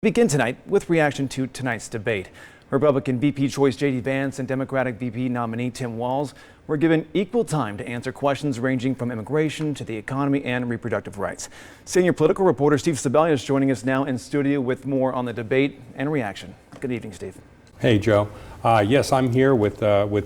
Begin tonight with reaction to tonight's debate. Republican VP choice J.D. Vance and Democratic VP nominee Tim Walz were given equal time to answer questions ranging from immigration to the economy and reproductive rights. Senior political reporter Steve Sebelius joining us now in studio with more on the debate and reaction. Good evening, Steve. Hey, Joe. Yes, I'm here with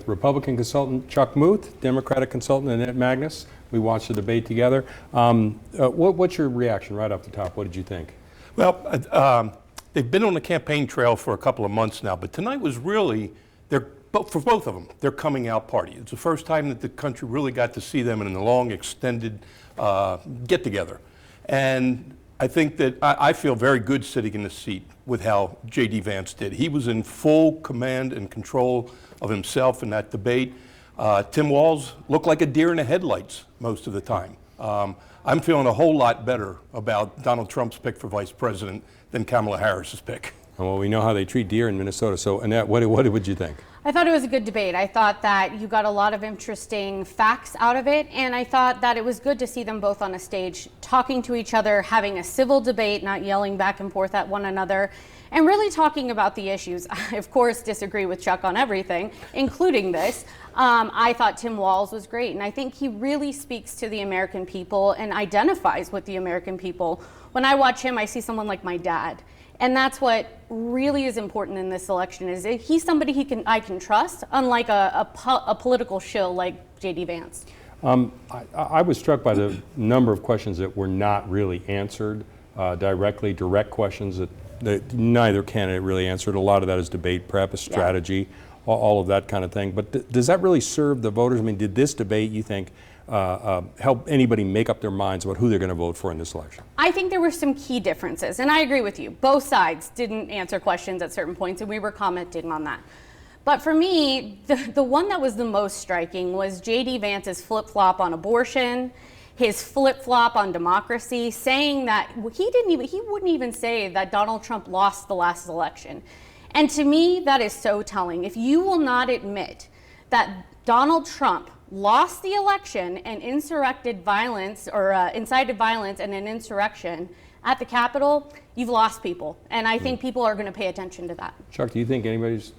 Republican consultant Chuck Muth, Democratic consultant Annette Magnus. We watched the debate together. What's your reaction right off the top? What did you think? Well, they've been on the campaign trail for a couple of months now, but tonight was really, for both of them, their coming out party. It's the first time that the country really got to see them in a long, extended get-together. And I think that I feel very good sitting in the seat with how J.D. Vance did. He was in full command and control of himself in that debate. Tim Walz looked like a deer in the headlights most of the time. I'm feeling a whole lot better about Donald Trump's pick for vice president than Kamala Harris's pick. Well, we know how they treat deer in Minnesota. So, Annette, what did you think? I thought it was a good debate. I thought that you got a lot of interesting facts out of it, and I thought that it was good to see them both on a stage talking to each other, having a civil debate, not yelling back and forth at one another, and really talking about the issues. I, of course, disagree with Chuck on everything, including this. I thought Tim Walz was great, and I think he really speaks to the American people and identifies with the American people. When I watch him, I see someone like my dad. And that's what really is important in this election, is he's somebody I can trust, unlike a political shill like J.D. Vance. I was struck by the number of questions that were not really answered directly, direct questions that neither candidate really answered. A lot of that is debate prep, a strategy, all of that kind of thing. But does that really serve the voters? I mean, did this debate, you think, help anybody make up their minds about who they're going to vote for in this election? I think there were some key differences, and I agree with you. Both sides didn't answer questions at certain points, and we were commenting on that. But for me, the one that was the most striking was J.D. Vance's flip-flop on abortion, his flip-flop on democracy, saying that he wouldn't even say that Donald Trump lost the last election. And to me, that is so telling. If you will not admit that Donald Trump lost the election and incited violence and an insurrection at the Capitol, you've lost people. And I think people are going to pay attention to that. Chuck, do you think this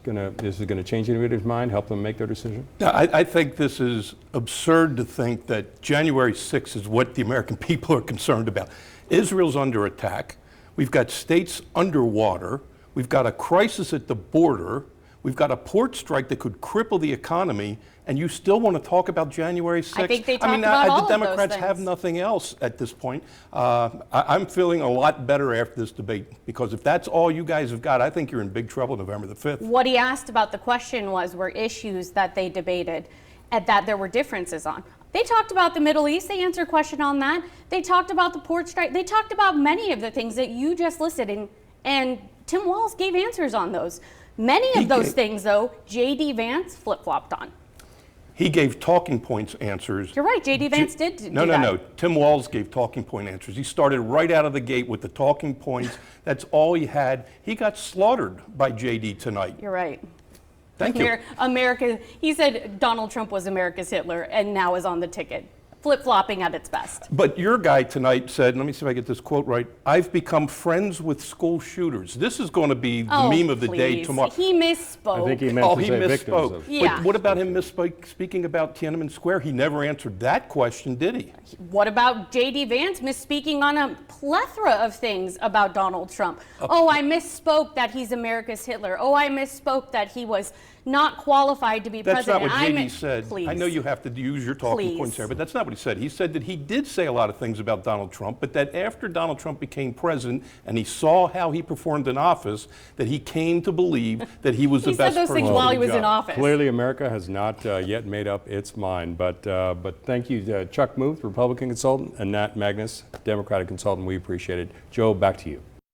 is going to change anybody's mind, help them make their decision? Yeah, I think this is absurd to think that January 6th is what the American people are concerned about. Israel's under attack. We've got states underwater. We've got a crisis at the border. We've got a port strike that could cripple the economy, and you still want to talk about January 6th? I think they talked about all the Democrats of those things. have nothing else at this point. I'm feeling a lot better after this debate, because if that's all you guys have got, I think you're in big trouble November the 5th. What he asked about the question were issues that they debated and that there were differences on. They talked about the Middle East. They answered a question on that. They talked about the port strike. They talked about many of the things that you just listed, and Tim Walz gave answers on those. Many of those things, though, J.D. Vance flip-flopped on. He gave talking points answers. You're right, J.D. Vance did do that. No. Tim Walz gave talking point answers. He started right out of the gate with the talking points. That's all he had. He got slaughtered by J.D. tonight. You're right. Thank you. He said Donald Trump was America's Hitler and now is on the ticket. Flip-flopping at its best. But your guy tonight said, let me see if I get this quote right, "I've become friends with school shooters." This is going to be the meme of the day tomorrow. He misspoke. I think he meant to he say victims misspoke. of. Yeah. But what about him speaking about Tiananmen Square? He never answered that question, did he? What about J.D. Vance misspeaking on a plethora of things about Donald Trump? Oh, I misspoke that he's America's Hitler. Oh, I misspoke that he was not qualified to be That's president. not what J.D. said. Please. I know you have to use your talking points there, but that's not what he said. He said that he did say a lot of things about Donald Trump, but that after Donald Trump became president and he saw how he performed in office, that he came to believe that he was the best person. He said those things while he was in office. Clearly, America has not yet made up its mind. But thank you, Chuck Muth, Republican consultant, and Annette Magnus, Democratic consultant. We appreciate it. Joe, back to you.